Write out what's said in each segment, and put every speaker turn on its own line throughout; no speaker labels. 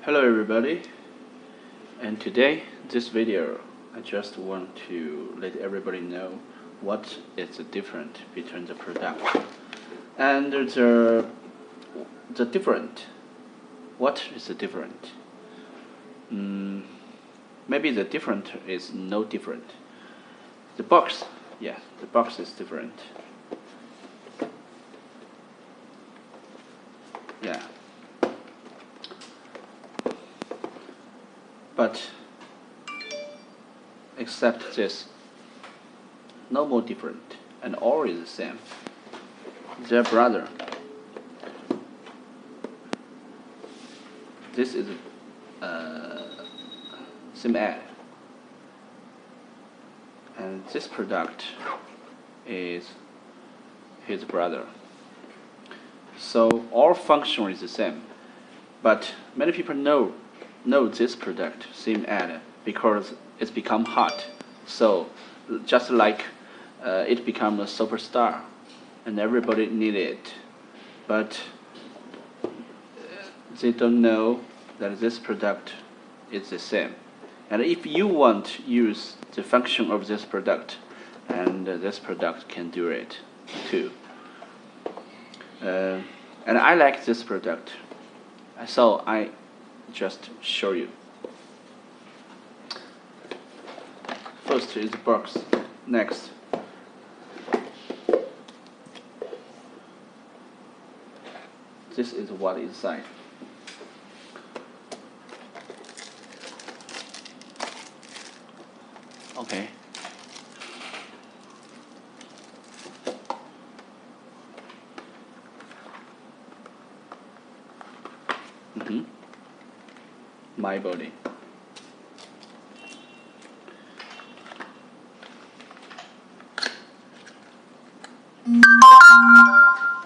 Hello everybody, and today this video I just want to let everybody know what is the difference between the product and the different. What is the different? Maybe the different is no different. The box, yeah, the box is different. Yeah. But except this, no more different, and all is the same. Their brother. This is SIMadd, and this product is his brother. So all function is the same, but many people know this product SIMadd because it's become hot. So just like it become a superstar, and everybody need it, but they don't know that this product is the same. And if you want to use the function of this product, and this product can do it too. And I like this product, so I just show you. First is the box. Next, this is what is inside. Okay. My body.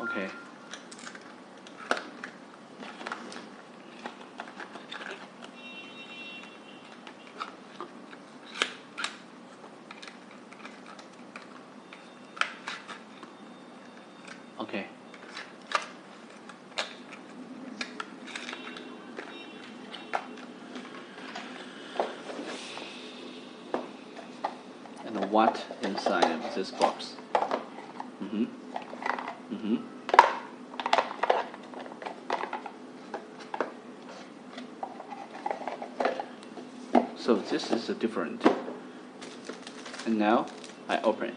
Okay. Okay. And what inside of this box? So this is the different. And now I open it.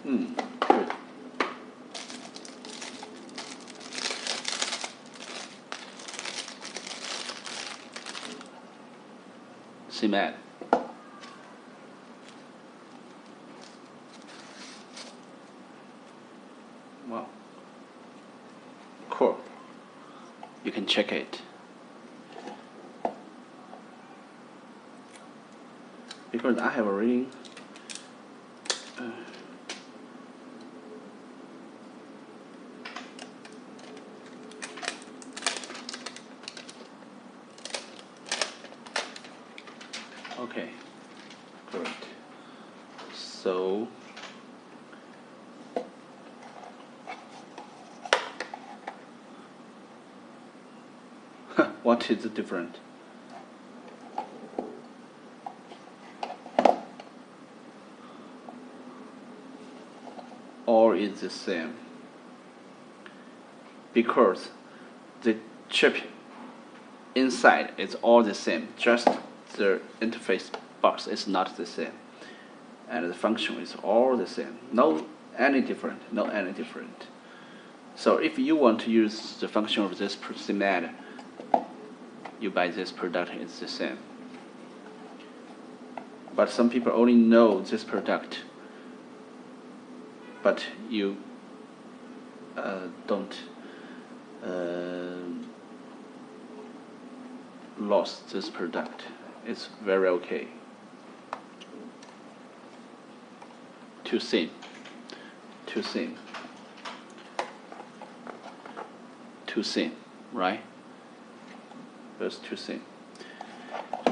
Good. SIMadd. Wow. Cool. You can check it. Because I have already okay, great. So what is different? All is the same, because the chip inside is all the same, just the interface box is not the same, and the function is all the same. No any different. So if you want to use the function of this SIMadd, you buy this product, it's the same. But some people only know this product, but you don't lost this product. It's very okay. Too thin, right? That's too thin.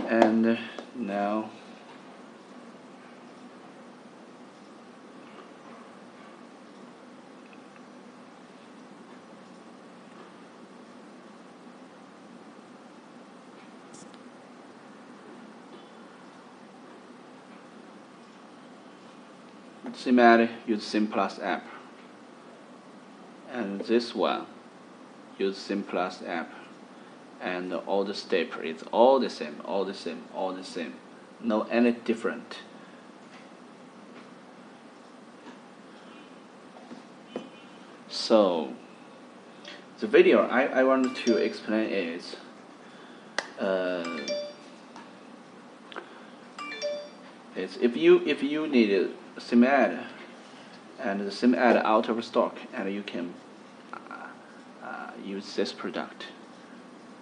And now SIMadd use Sim Plus app, and this one use Sim Plus app, and all the step is all the same, all the same, all the same, no any different. So the video I wanted to explain is if you need a SIMadd and the SIMadd out of stock, and you can use this product.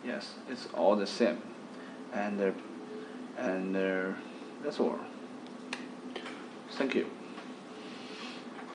Yes, it's all the same, and that's all. Thank you.